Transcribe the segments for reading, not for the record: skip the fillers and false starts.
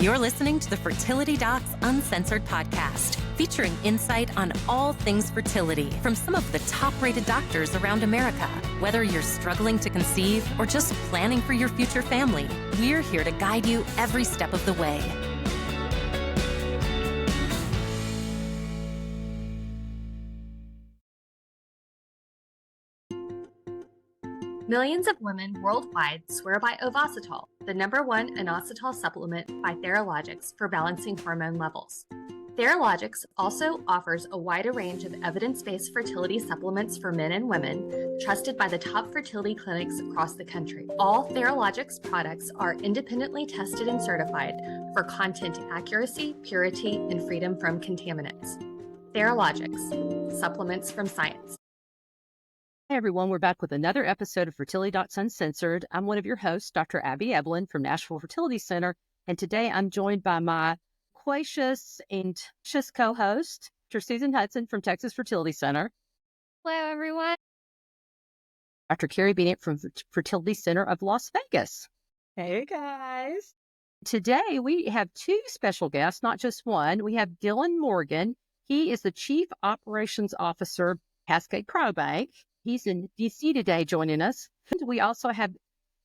You're listening to the Fertility Docs Uncensored podcast, featuring insight on all things fertility from some of the top-rated doctors around America. Whether you're struggling to conceive or just planning for your future family, we're here to guide you every step of the way. Millions of women worldwide swear by Ovasitol, the #1 inositol supplement by Theralogix for balancing hormone levels. Theralogix also offers a wider range of evidence-based fertility supplements for men and women, trusted by the top fertility clinics across the country. All Theralogix products are independently tested and certified for content accuracy, purity, and freedom from contaminants. Theralogix, supplements from science. Hey everyone, we're back with another episode of Fertility Docs Uncensored. I'm one of your hosts, Dr. Abby Evelyn from Nashville Fertility Center, and today I'm joined by my loquacious and precious co-host, Dr. Susan Hudson from Texas Fertility Center. Hello, everyone. Dr. Carrie Bennett from Fertility Center of Las Vegas. Hey guys. Today we have two special guests, not just one. We have Dylan Morgan. He is the Chief Operations Officer, Cascade Cryobank. He's in D.C. today joining us. We also have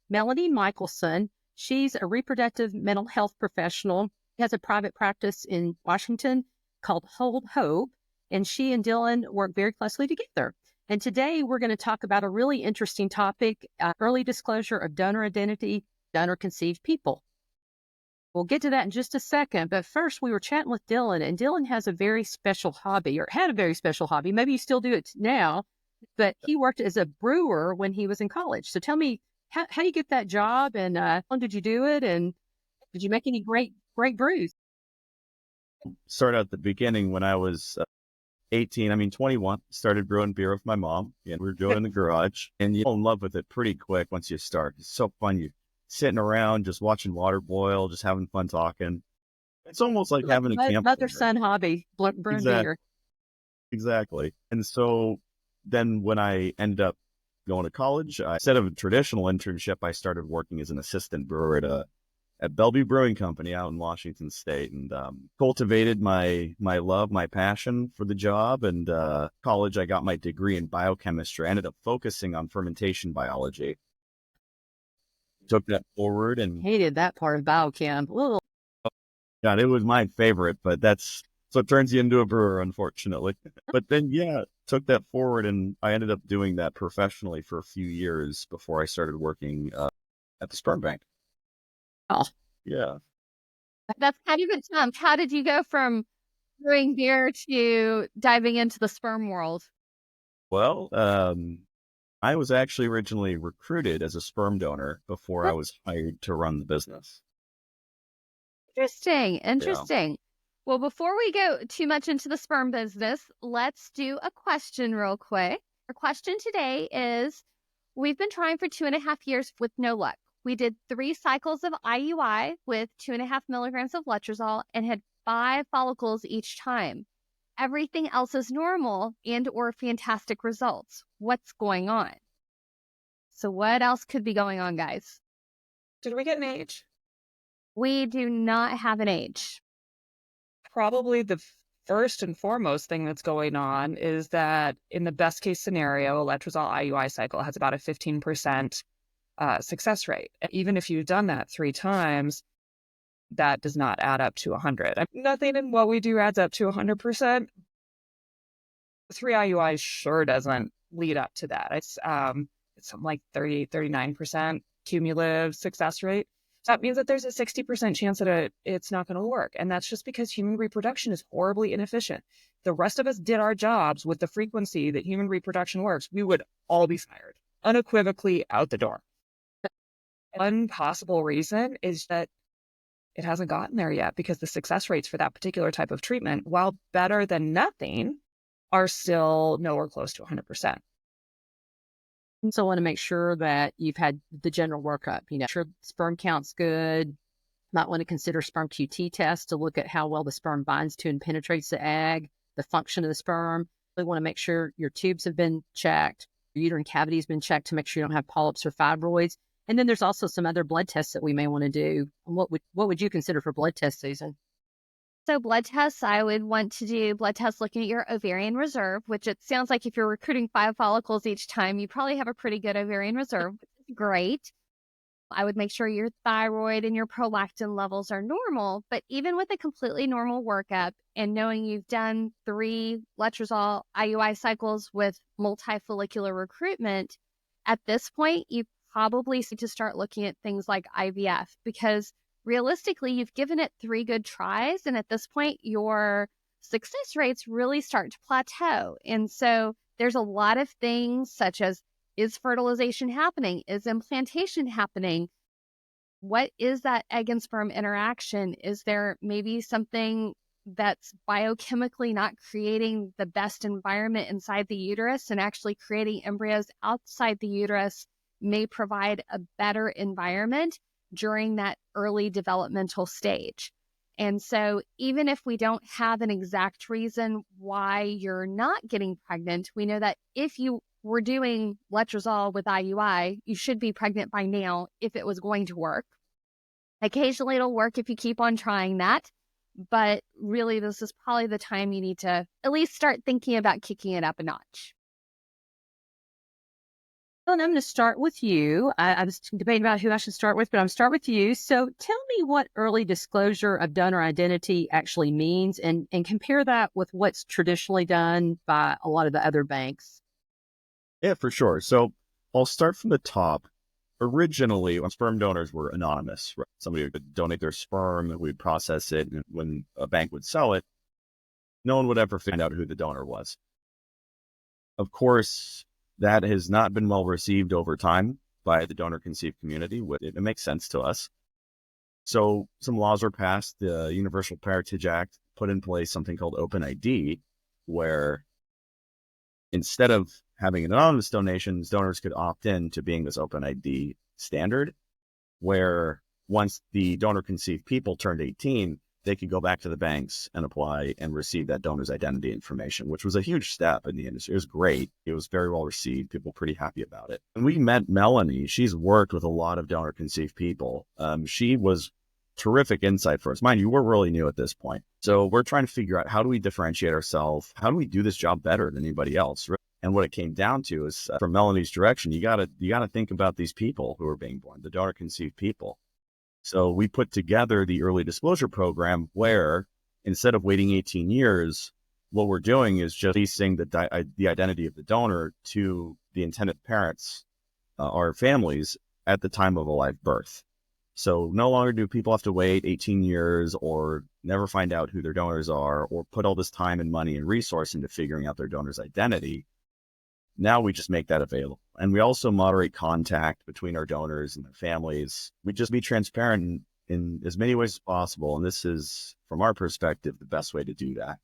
Melanie Michelson. She's a reproductive mental health professional. She has a private practice in Washington called Hold Hope, and she and Dylan work very closely together. And today we're going to talk about a really interesting topic, early disclosure of donor identity, donor-conceived people. We'll get to that in just a second, but first we were chatting with Dylan, and Dylan has a very special hobby, or had a very special hobby. Maybe you still do it now. But he worked as a brewer when he was in college. So tell me, how you get that job, and how long did you do it, and did you make any great brews? Started at the beginning when I was 21, started brewing beer with my mom, and we were doing it in the garage, and you fall in love with it pretty quick once you start. It's so fun. You're sitting around, just watching water boil, just having fun talking. It's almost like having a camp. Mother-son hobby, brewing beer. Exactly. And so then when I ended up going to college, instead of a traditional internship, I started working as an assistant brewer at Bellevue Brewing Company out in Washington State, and cultivated my love, my passion for the job. And college, I got my degree in biochemistry. I ended up focusing on fermentation biology. Took that forward and hated that part of biochem. Whoa. God, it was my favorite, but that's what turns you into a brewer, unfortunately. But then, took that forward, and I ended up doing that professionally for a few years before I started working at the sperm bank. Oh, yeah. That's kind of a jump. How did you go from brewing beer to diving into the sperm world? Well, I was actually originally recruited as a sperm donor before I was hired to run the business. Interesting. Yeah. Well, before we go too much into the sperm business, let's do a question real quick. Our question today is, we've been trying for 2.5 years with no luck. We did 3 cycles of IUI with 2.5 milligrams of letrozole and had 5 follicles each time. Everything else is normal and or fantastic results. What's going on? So what else could be going on, guys? Did we get an age? We do not have an age. Probably the first and foremost thing that's going on is that in the best case scenario, a letrozole IUI cycle has about a 15% success rate. And even if you've done that 3 times, that does not add up to 100. Nothing in what we do adds up to 100%. 3 IUIs sure doesn't lead up to that. It's something like 38, 39% cumulative success rate. So that means that there's a 60% chance that it's not going to work. And that's just because human reproduction is horribly inefficient. The rest of us did our jobs with the frequency that human reproduction works, we would all be fired, unequivocally out the door. One possible reason is that it hasn't gotten there yet because the success rates for that particular type of treatment, while better than nothing, are still nowhere close to 100%. So I want to make sure that you've had the general workup, sure sperm count's good. Might want to consider sperm QT tests to look at how well the sperm binds to and penetrates the egg, the function of the sperm. We want to make sure your tubes have been checked, your uterine cavity has been checked to make sure you don't have polyps or fibroids. And then there's also some other blood tests that we may want to do. What would you consider for blood tests, Susan? So blood tests, I would want to do blood tests looking at your ovarian reserve, which it sounds like if you're recruiting 5 follicles each time, you probably have a pretty good ovarian reserve, which is great. I would make sure your thyroid and your prolactin levels are normal. But even with a completely normal workup and knowing you've done 3 letrozole IUI cycles with multifollicular recruitment, at this point, you probably need to start looking at things like IVF, because realistically, you've given it 3 good tries. And at this point, your success rates really start to plateau. And so there's a lot of things such as, is fertilization happening? Is implantation happening? What is that egg and sperm interaction? Is there maybe something that's biochemically not creating the best environment inside the uterus, and actually creating embryos outside the uterus may provide a better environment during that early developmental stage? And so even if we don't have an exact reason why you're not getting pregnant, we know that if you were doing letrozole with IUI, you should be pregnant by now if it was going to work. Occasionally it'll work if you keep on trying that, but really this is probably the time you need to at least start thinking about kicking it up a notch. Well, and I'm going to start with you. I was debating about who I should start with, but I'm going to start with you. So tell me what early disclosure of donor identity actually means, and compare that with what's traditionally done by a lot of the other banks. Yeah, for sure. So I'll start from the top. Originally, sperm donors were anonymous. Right? Somebody would donate their sperm, we'd process it, and when a bank would sell it, no one would ever find out who the donor was. Of course, that has not been well received over time by the donor-conceived community. It makes sense to us. So some laws were passed. The Universal Parentage Act put in place something called Open ID, where instead of having anonymous donations, donors could opt in to being this Open ID standard, where once the donor-conceived people turned 18, they could go back to the banks and apply and receive that donor's identity information, which was a huge step in the industry. It was great. It was very well received. People were pretty happy about it. And we met Melanie. She's worked with a lot of donor-conceived people. She was terrific insight for us. Mind you, we're really new at this point. So we're trying to figure out, how do we differentiate ourselves? How do we do this job better than anybody else? And what it came down to is, from Melanie's direction, you gotta think about these people who are being born, the donor-conceived people. So we put together the early disclosure program, where instead of waiting 18 years, what we're doing is just releasing the identity of the donor to the intended parents or families at the time of a live birth. So no longer do people have to wait 18 years or never find out who their donors are, or put all this time and money and resource into figuring out their donor's identity. Now we just make that available. And we also moderate contact between our donors and their families. We just be transparent in as many ways as possible. And this is, from our perspective, the best way to do that.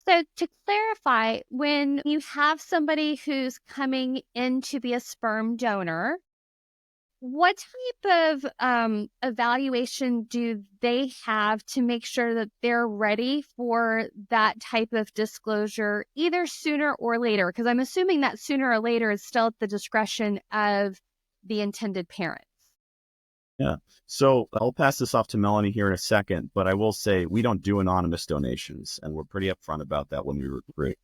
So to clarify, when you have somebody who's coming in to be a sperm donor, what type of evaluation do they have to make sure that they're ready for that type of disclosure, either sooner or later? Because I'm assuming that sooner or later is still at the discretion of the intended parents. Yeah. So I'll pass this off to Melanie here in a second, but I will say we don't do anonymous donations, and we're pretty upfront about that when we recruit.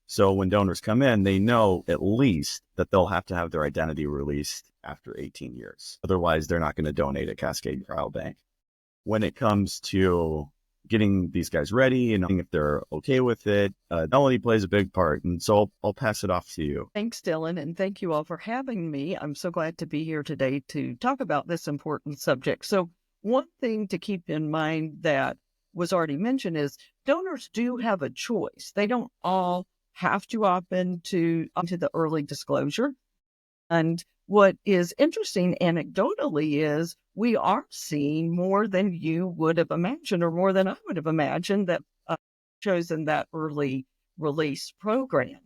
So when donors come in, they know at least that they'll have to have their identity released after 18 years. Otherwise, they're not going to donate at Cascade Cryobank. When it comes to getting these guys ready and if they're okay with it, Melanie plays a big part. And so I'll pass it off to you. Thanks, Dylan, and thank you all for having me. I'm so glad to be here today to talk about this important subject. So one thing to keep in mind that was already mentioned is donors do have a choice. They don't all have to opt into the early disclosure. And what is interesting anecdotally is we are seeing more than you would have imagined, or more than I would have imagined, that chosen that early release program.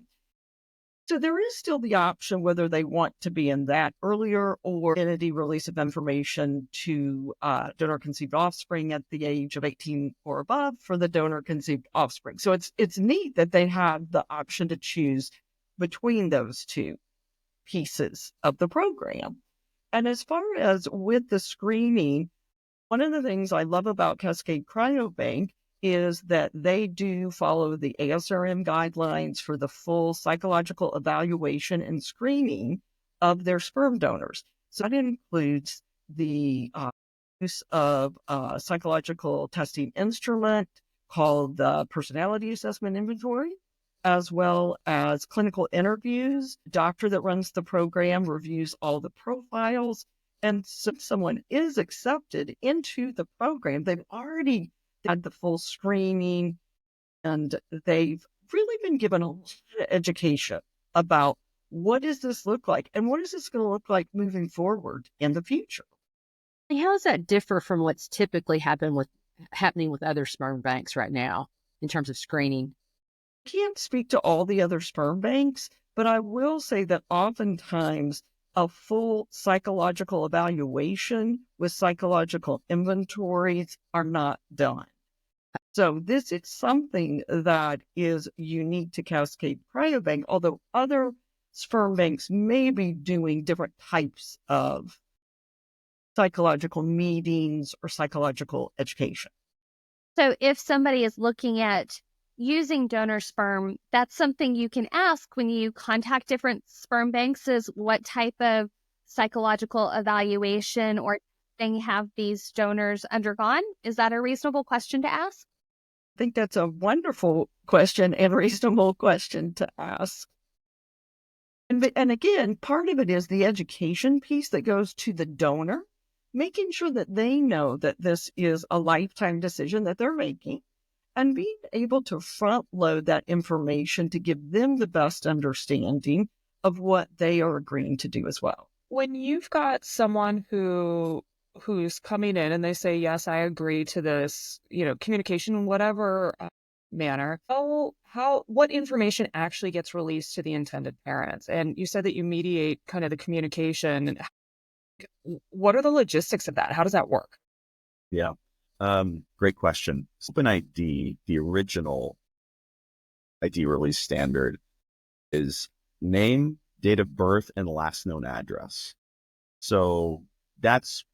So there is still the option whether they want to be in that earlier or identity release of information to donor-conceived offspring at the age of 18 or above for the donor-conceived offspring. So it's neat that they have the option to choose between those two pieces of the program. And as far as with the screening, one of the things I love about Cascade Cryobank is that they do follow the ASRM guidelines for the full psychological evaluation and screening of their sperm donors. So that includes the use of a psychological testing instrument called the Personality Assessment Inventory, as well as clinical interviews. Doctor that runs the program reviews all the profiles. And so someone is accepted into the program, they've already had the full screening and they've really been given a lot of education about what does this look like and what is this going to look like moving forward in the future. How does that differ from what's typically happening with other sperm banks right now in terms of screening? I can't speak to all the other sperm banks, but I will say that oftentimes a full psychological evaluation with psychological inventories are not done. So this is something that is unique to Cascade Cryobank, although other sperm banks may be doing different types of psychological meetings or psychological education. So if somebody is looking at using donor sperm, that's something you can ask when you contact different sperm banks is what type of psychological evaluation or thing have these donors undergone? Is that a reasonable question to ask? I think that's a wonderful question and reasonable question to ask. And again, part of it is the education piece that goes to the donor, making sure that they know that this is a lifetime decision that they're making and being able to front load that information to give them the best understanding of what they are agreeing to do as well. When you've got someone who's coming in and they say, yes, I agree to this, communication in whatever manner, what information actually gets released to the intended parents? And you said that you mediate kind of the communication. What are the logistics of that? How does that work? Yeah. Great question. OpenID, the original ID release standard, is name, date of birth, and last known address. So that's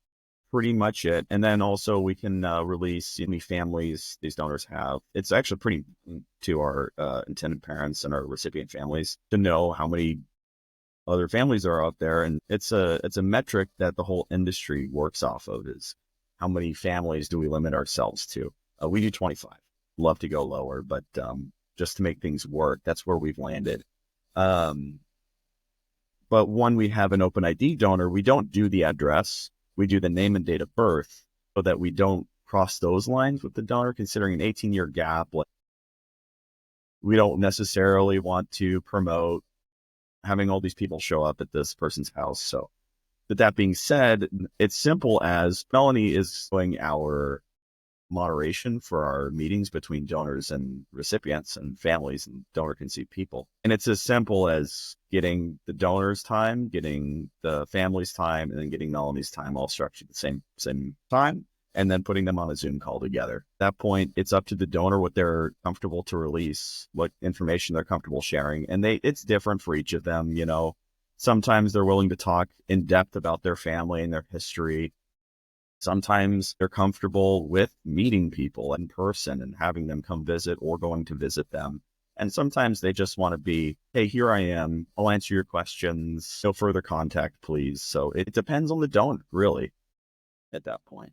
pretty much it. And then also we can release how many families these donors have. It's actually pretty to our intended parents and our recipient families to know how many other families are out there. And it's a metric that the whole industry works off of, is how many families do we limit ourselves to? We do 25. Love to go lower, but just to make things work, that's where we've landed. But when we have an OpenID donor, we don't do the address. We do the name and date of birth so that we don't cross those lines with the donor, considering an 18-year gap. We don't necessarily want to promote having all these people show up at this person's house. So, but that being said, it's simple as Melanie is doing our moderation for our meetings between donors and recipients and families and donor conceived people. And it's as simple as getting the donor's time, getting the family's time, and then getting Melanie's time all structured at the same time, and then putting them on a Zoom call together. At that point, it's up to the donor what they're comfortable to release, what information they're comfortable sharing. And it's different for each of them. Sometimes they're willing to talk in depth about their family and their history. Sometimes they're comfortable with meeting people in person and having them come visit or going to visit them. And sometimes they just want to be, hey, here I am. I'll answer your questions. No further contact, please. So it depends on the donor, really, at that point.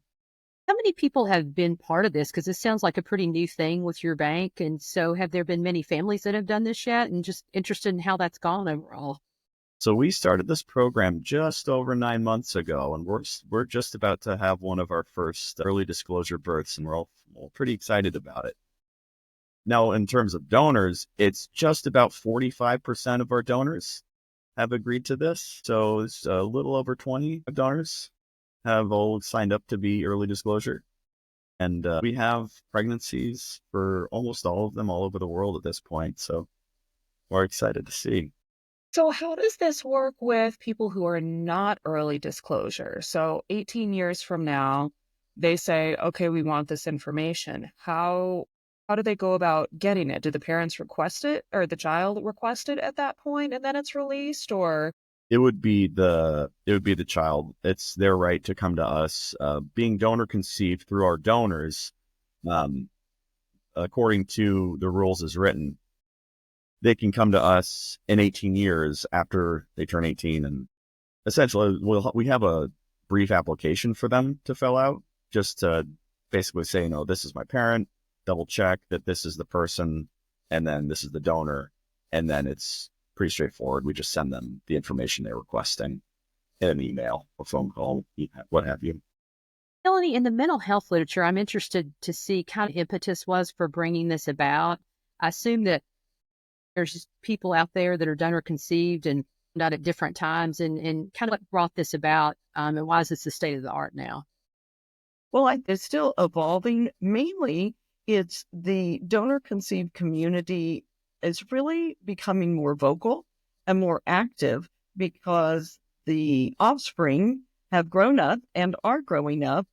How many people have been part of this? Because this sounds like a pretty new thing with your bank. And so have there been many families that have done this yet? And just interested in how that's gone overall. So we started this program just over 9 months ago, and we're just about to have one of our first early disclosure births, and we're all pretty excited about it. Now, in terms of donors, it's just about 45% of our donors have agreed to this. So it's a little over 20 donors have all signed up to be early disclosure. And we have pregnancies for almost all of them all over the world at this point. So we're excited to see. So how does this work with people who are not early disclosure? So 18 years from now, they say, okay, we want this information. How do they go about getting it? Do the parents request it or the child request it at that point and then it's released? Or it would be the child. It's their right to come to us. Being donor conceived through our donors, um, according to the rules as written, they can come to us in 18 years after they turn 18, and essentially we have a brief application for them to fill out, just to basically say, this is my parent, double check that this is the person, and then this is the donor, and then it's pretty straightforward. We just send them the information they're requesting in an email, a phone call, what have you. Melanie, in the mental health literature, I'm interested to see kind of impetus was for bringing this about. I assume that there's just people out there that are donor conceived and not at different times, and kind of what brought this about, and why is this the state of the art now? Well, it's still evolving. Mainly, it's the donor conceived community is really becoming more vocal and more active because the offspring have grown up and are growing up.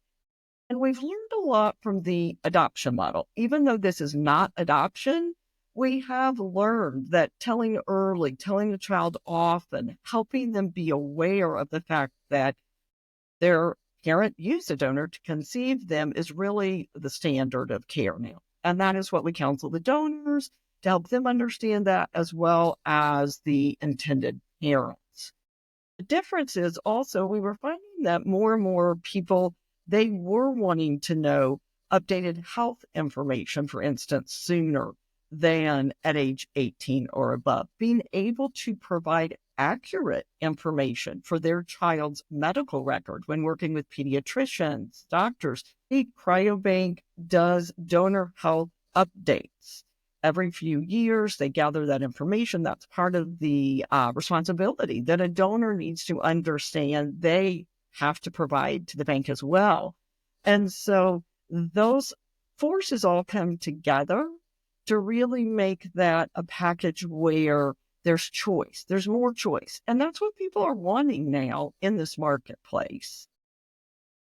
And we've learned a lot from the adoption model. Even though this is not adoption, we have learned that telling early, telling the child often, helping them be aware of the fact that their parent used a donor to conceive them is really the standard of care now. And that is what we counsel the donors to help them understand that, as well as the intended parents. The difference is also we were finding that more and more people, they were wanting to know updated health information, for instance, sooner than at age 18 or above. Being able to provide accurate information for their child's medical record when working with pediatricians, doctors. The cryobank does donor health updates. Every few years, they gather that information. That's part of the responsibility that a donor needs to understand they have to provide to the bank as well. And so those forces all come together to really make that a package where there's choice, there's more choice. And that's what people are wanting now in this marketplace.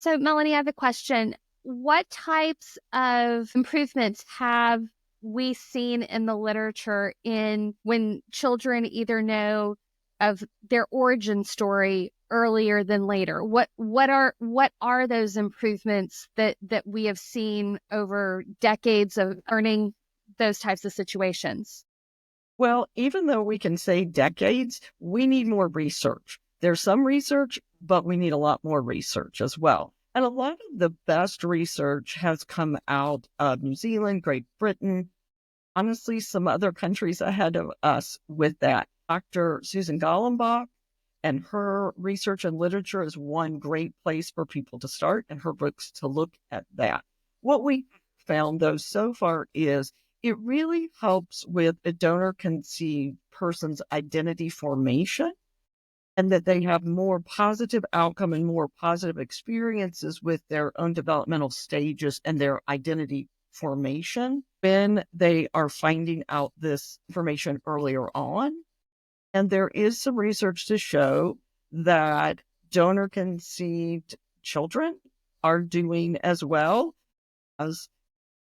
So, Melanie, I have a question. What types of improvements have we seen in the literature in when children either know of their origin story earlier than later? What are those improvements that we have seen over decades of learning those types of situations? Well, even though we can say decades, we need more research. There's some research, but we need a lot more research as well. And a lot of the best research has come out of New Zealand, Great Britain, honestly, some other countries ahead of us with that. Dr. Susan Gallenbach and her research and literature is one great place for people to start, and her books to look at that. What we found, though, so far is it really helps with a donor-conceived person's identity formation, and that they have more positive outcome and more positive experiences with their own developmental stages and their identity formation when they are finding out this information earlier on. And there is some research to show that donor-conceived children are doing as well as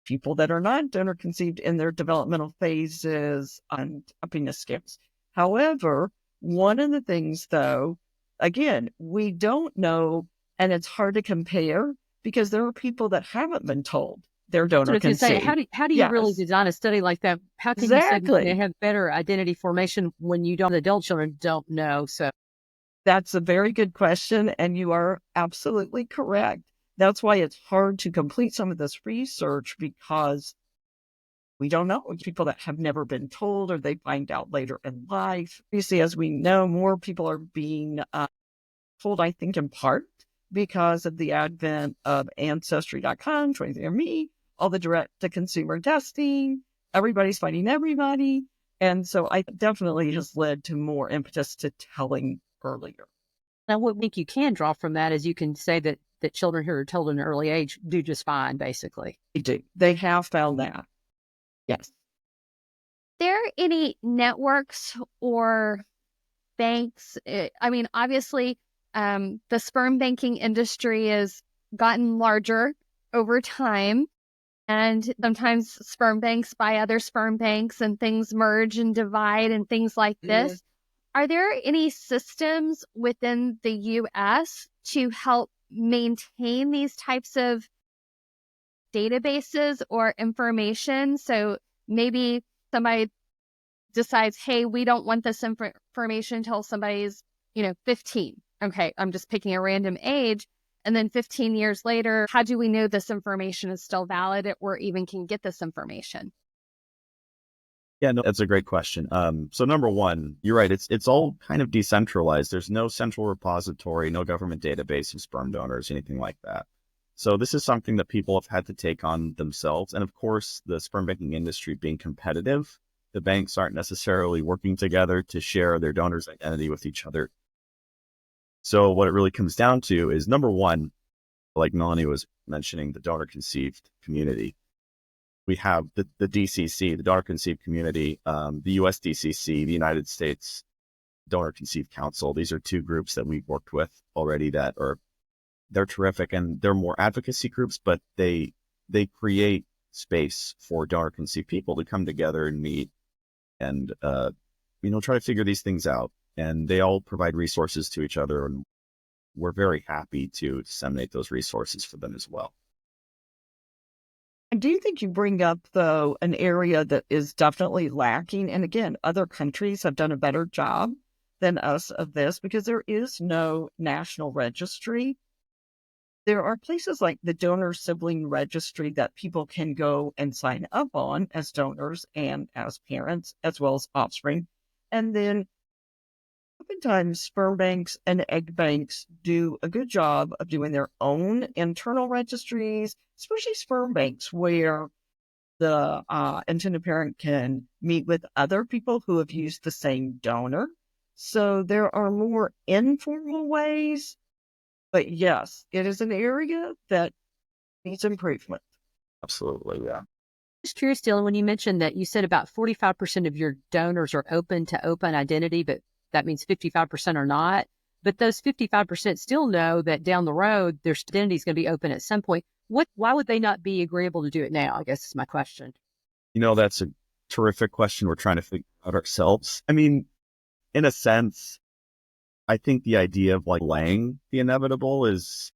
people that are not donor conceived in their developmental phases on happiness scales. However, one of the things, though, again, we don't know, and it's hard to compare because there are people that haven't been told they're donor conceived. Say, how do you really design a study like that? How can you say they have better identity formation when you don't? Adult children don't know. So that's a very good question, and you are absolutely correct. That's why it's hard to complete some of this research, because we don't know. It's people that have never been told or they find out later in life. Obviously, as we know, more people are being told, I think, in part because of the advent of Ancestry.com, 23andMe, all the direct-to-consumer testing. Everybody's finding everybody. And so I definitely has led to more impetus to telling earlier. Now, what I think you can draw from that is you can say that children who are told at an early age do just fine, basically. They do. They have found that. Yes. Are there any networks or banks? I mean, obviously, the sperm banking industry has gotten larger over time. And sometimes sperm banks buy other sperm banks and things merge and divide and things like this. Are there any systems within the US to help maintain these types of databases or information? So maybe somebody decides, hey, we don't want this information until somebody's, 15. Okay, I'm just picking a random age. And then 15 years later, how do we know this information is still valid or even can get this information? Yeah, no, that's a great question. So number one, you're right. It's all kind of decentralized. There's no central repository, no government database of sperm donors, anything like that. So this is something that people have had to take on themselves. And of course, the sperm banking industry being competitive, the banks aren't necessarily working together to share their donors' identity with each other. So what it really comes down to is number one, like Melanie was mentioning, the donor conceived community. We have the DCC, the Donor Conceived Community, the USDCC, the United States Donor Conceived Council. These are two groups that we've worked with already they're terrific, and they're more advocacy groups, but they create space for donor conceived people to come together and meet and, try to figure these things out. And they all provide resources to each other, and we're very happy to disseminate those resources for them as well. And do you think you bring up, though, an area that is definitely lacking? And again, other countries have done a better job than us of this because there is no national registry. There are places like the donor sibling registry that people can go and sign up on as donors and as parents, as well as offspring. And then oftentimes sperm banks and egg banks do a good job of doing their own internal registries, especially sperm banks where the intended parent can meet with other people who have used the same donor. So there are more informal ways, but yes, it is an area that needs improvement. Absolutely, yeah. Just curious, Dylan, when you mentioned that you said about 45% of your donors are open to open identity, but that means 55% are not. But those 55% still know that down the road, their identity is going to be open at some point. Why would they not be agreeable to do it now? I guess is my question. That's a terrific question we're trying to figure out ourselves. I mean, in a sense, I think the idea of delaying the inevitable is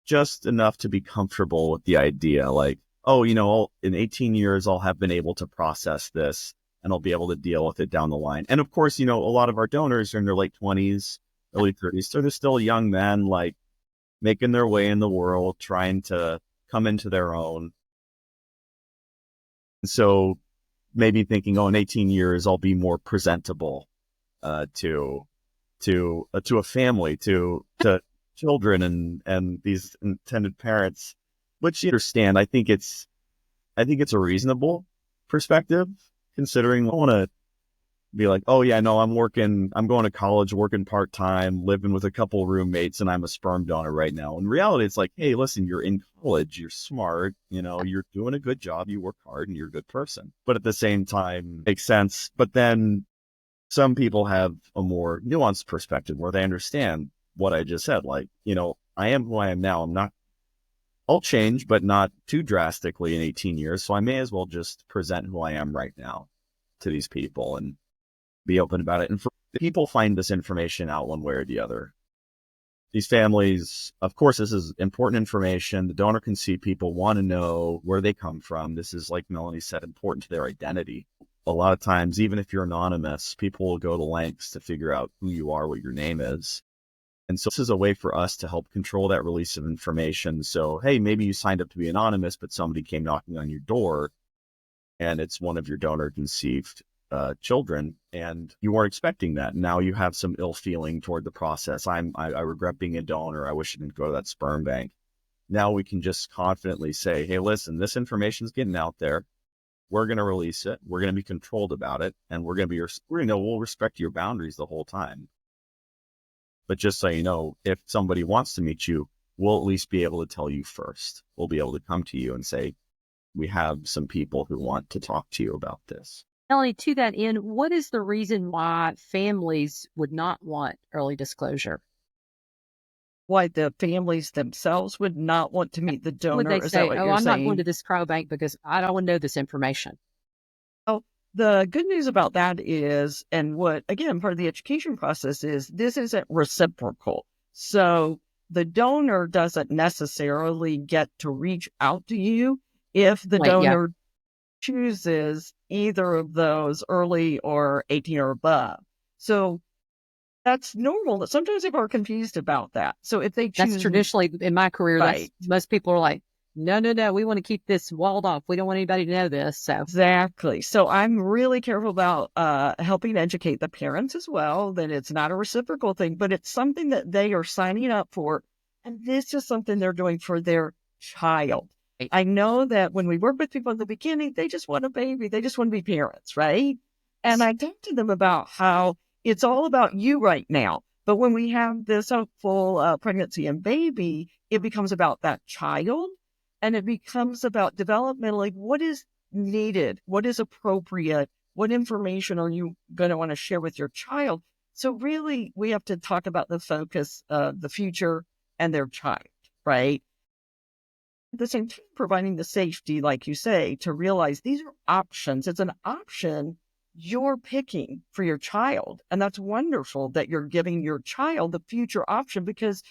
just enough to be comfortable with the idea. Like, oh, in 18 years, I'll have been able to process this and I'll be able to deal with it down the line. And of course, a lot of our donors are in their late 20s, early 30s. So they're still young men, making their way in the world, trying to come into their own. And so maybe thinking, in 18 years, I'll be more presentable to a family, to children and these intended parents, which you understand. I think it's a reasonable perspective, considering I want to be like, oh yeah, no, I'm going to college, working part-time, living with a couple roommates, and I'm a sperm donor right now. In reality, it's like, hey, listen, you're in college, you're smart, you're doing a good job, you work hard, and you're a good person. But at the same time, makes sense. But then some people have a more nuanced perspective where they understand what I just said. I am who I am now. I'll change, but not too drastically in 18 years. So I may as well just present who I am right now to these people and be open about it. And for people find this information out one way or the other. These families, of course, this is important information. The donor conceived people want to know where they come from. This is, like Melanie said, important to their identity. A lot of times, even if you're anonymous, people will go to lengths to figure out who you are, what your name is. And so this is a way for us to help control that release of information. So, hey, maybe you signed up to be anonymous, but somebody came knocking on your door and it's one of your donor conceived children, and you weren't expecting that. Now you have some ill feeling toward the process. I regret being a donor. I wish I didn't go to that sperm bank. Now we can just confidently say, hey, listen, this information is getting out there. We're going to release it. We're going to be controlled about it. And we'll respect your boundaries the whole time. But just so you know, if somebody wants to meet you, we'll at least be able to tell you first. We'll be able to come to you and say, we have some people who want to talk to you about this. Melanie, to that end, what is the reason why families would not want early disclosure? Why the families themselves would not want to meet the donor? Would they Is say, that what you're I'm saying? not going to this cryobank because I don't want to know this information? Oh, The good news about that is, and what, again, part of the education process is, this isn't reciprocal. So the donor doesn't necessarily get to reach out to you if the Right, yeah. donor chooses either of those, early or 18 or above. So that's normal. Sometimes people are confused about that. So if they That's choose, traditionally in my career, that's right, most people are like, no, we want to keep this walled off. We don't want anybody to know this. So exactly. So I'm really careful about helping educate the parents as well that it's not a reciprocal thing, but it's something that they are signing up for. And this is something they're doing for their child. right. I know that when we work with people in the beginning, they just want a baby. They just want to be parents, right? And I talk to them about how it's all about you right now. But when we have this hopeful pregnancy and baby, it becomes about that child. And it becomes about developmentally what is needed, what is appropriate, what information are you going to want to share with your child. So really, we have to talk about the focus of the future and their child, right? At the same time, providing the safety, like you say, to realize these are options. It's an option you're picking for your child. And that's wonderful that you're giving your child the future option, because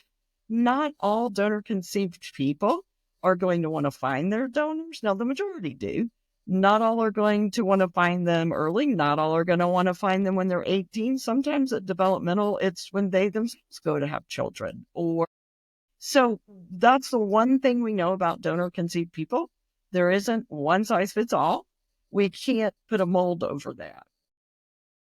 not all donor conceived people are going to want to find their donors. Now, the majority do. Not all are going to want to find them early. Not all are going to want to find them when they're 18. Sometimes at developmental, it's when they themselves go to have children. Or so that's the one thing we know about donor conceived people. There isn't one size fits all. We can't put a mold over that.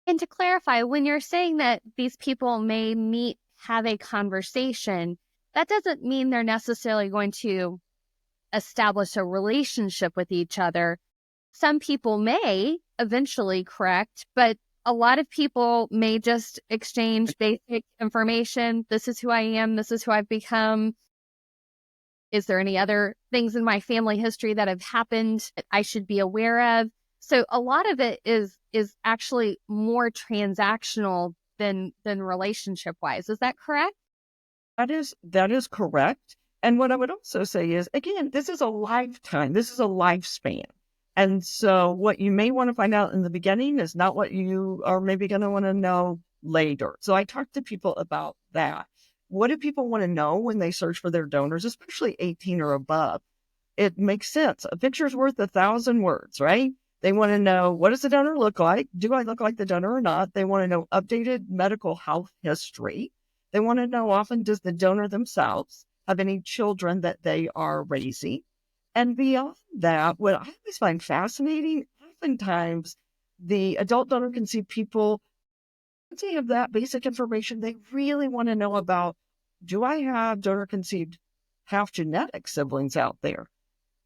And to clarify, when you're saying that these people may meet, have a conversation, that doesn't mean they're necessarily going to establish a relationship with each other. Some people may eventually, correct, but a lot of people may just exchange basic information. This is who I am. This is who I've become. Is there any other things in my family history that have happened that I should be aware of? So a lot of it is actually more transactional than relationship wise. Is that correct? That is correct. And what I would also say is, again, this is a lifetime. This is a lifespan. And so what you may want to find out in the beginning is not what you are maybe going to want to know later. So I talk to people about that. What do people want to know when they search for their donors, especially 18 or above? It makes sense. A picture's worth 1,000 words, right? They want to know, what does the donor look like? Do I look like the donor or not? They want to know updated medical health history. They want to know, often, does the donor themselves have any children that they are raising? And beyond that, what I always find fascinating, oftentimes the adult donor conceived people, once they have that basic information, they really want to know about, do I have donor conceived half genetic siblings out there?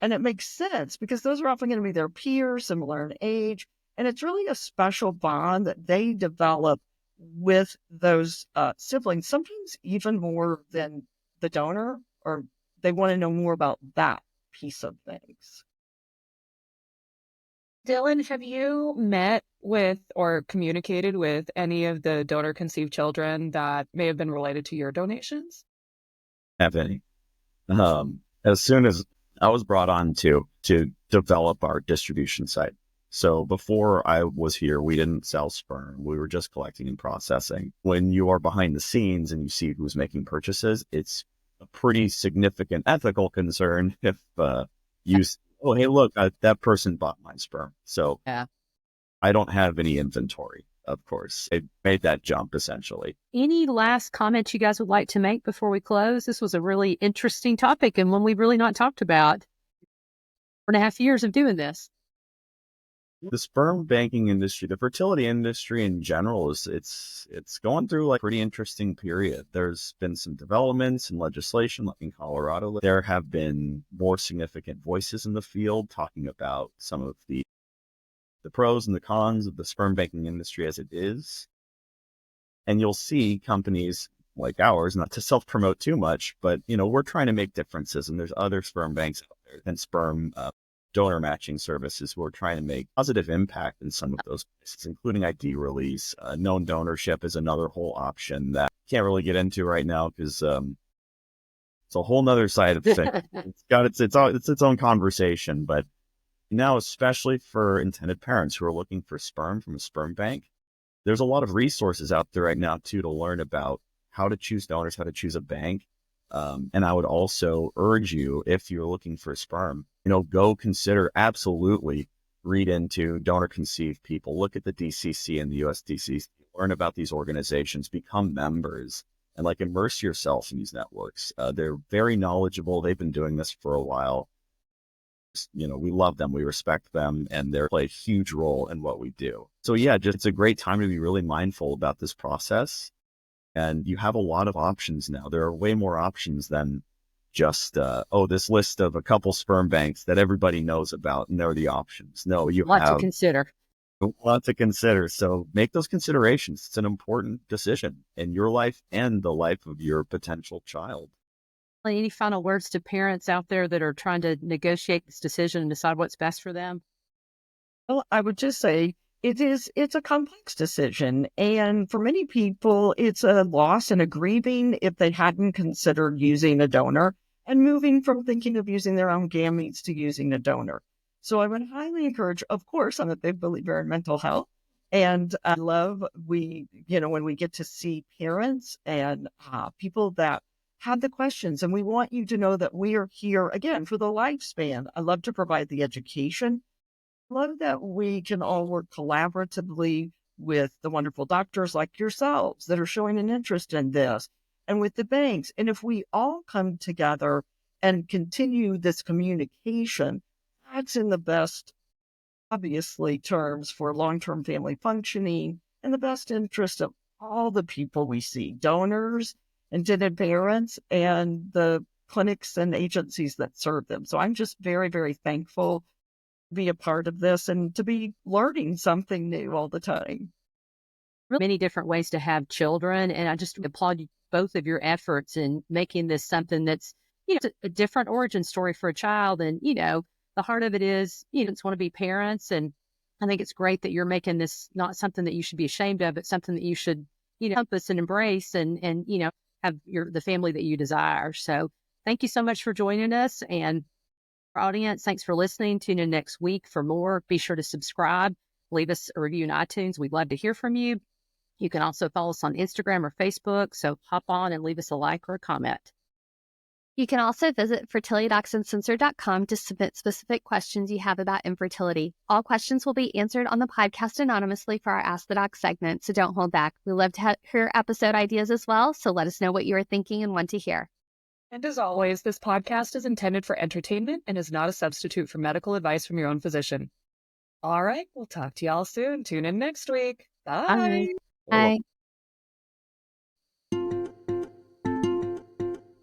And it makes sense because those are often going to be their peers, similar in age. And it's really a special bond that they develop with those siblings, sometimes even more than the donor, or they want to know more about that piece of things. Dylan, have you met with or communicated with any of the donor conceived children that may have been related to your donations? Have any. As soon as I was brought on to develop our distribution site. So before I was here, we didn't sell sperm. We were just collecting and processing. When you are behind the scenes and you see who's making purchases, it's a pretty significant ethical concern if you say, oh, hey, look, that person bought my sperm. So Yeah. I don't have any inventory, of course. I made that jump, essentially. Any last comments you guys would like to make before we close? This was a really interesting topic and one we've really not talked about. 4.5 years of doing this. The sperm banking industry, the fertility industry in general, it's going through like a pretty interesting period. There's been some developments in legislation, like in Colorado. There have been more significant voices in the field talking about some of the pros and the cons of the sperm banking industry as it is. And you'll see companies like ours, not to self-promote too much, but we're trying to make differences. And there's other sperm banks out there and sperm donor matching services who are trying to make positive impact in some of those places, including ID release. Known donorship is another whole option that I can't really get into right now because it's a whole nother side of things. It's got its own conversation, but Now, especially for intended parents who are looking for sperm from a sperm bank, there's a lot of resources out there right now too to learn about how to choose donors, how to choose a bank. And I would also urge you, if you're looking for sperm, go consider, absolutely read into donor conceived people, look at the DCC and the USDC, learn about these organizations, become members, and immerse yourself in these networks. They're very knowledgeable. They've been doing this for a while. We love them, we respect them, and they play a huge role in what we do. So yeah, it's a great time to be really mindful about this process. And you have a lot of options now. There are way more options than just, this list of a couple sperm banks that everybody knows about, and they're the options. No, you Lot have to consider. a lot to consider. So make those considerations. It's an important decision in your life and the life of your potential child. Any final words to parents out there that are trying to negotiate this decision and decide what's best for them? Well, I would just say it's a complex decision. And for many people, it's a loss and a grieving if they hadn't considered using a donor and moving from thinking of using their own gametes to using a donor. So I would highly encourage, of course, I'm a big believer in mental health. And I love when we get to see parents and people that have the questions, and we want you to know that we are here again for the lifespan. I love to provide the education. Love that we can all work collaboratively with the wonderful doctors like yourselves that are showing an interest in this, and with the banks. And if we all come together and continue this communication, that's in the best, obviously, terms for long-term family functioning and the best interest of all the people we see, donors, intended parents, and the clinics and agencies that serve them. So I'm just very, very thankful be a part of this and to be learning something new all the time. Many different ways to have children, and I just applaud both of your efforts in making this something that's a different origin story for a child. And the heart of it is it's want to be parents, and I think it's great that you're making this not something that you should be ashamed of, but something that you should compass and embrace, and have the family that you desire. So thank you so much for joining us. And our audience, thanks for listening. Tune in next week for more. Be sure to subscribe, leave us a review in iTunes. We'd love to hear from you. You can also follow us on Instagram or Facebook. So hop on and leave us a like or a comment. You can also visit fertilitydocsuncensored.com to submit specific questions you have about infertility. All questions will be answered on the podcast anonymously for our Ask the Doc segment, so don't hold back. We love to hear episode ideas as well, so let us know what you are thinking and want to hear. And as always, this podcast is intended for entertainment and is not a substitute for medical advice from your own physician. All right, we'll talk to y'all soon. Tune in next week. Bye. Bye.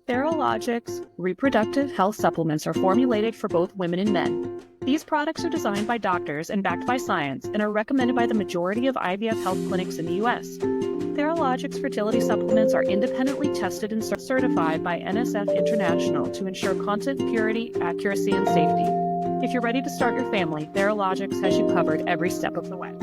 Theralogix reproductive health supplements are formulated for both women and men. These products are designed by doctors and backed by science and are recommended by the majority of IVF health clinics in the U.S. Theralogix fertility supplements are independently tested and certified by NSF International to ensure content purity, accuracy, and safety. If you're ready to start your family, Theralogix has you covered every step of the way.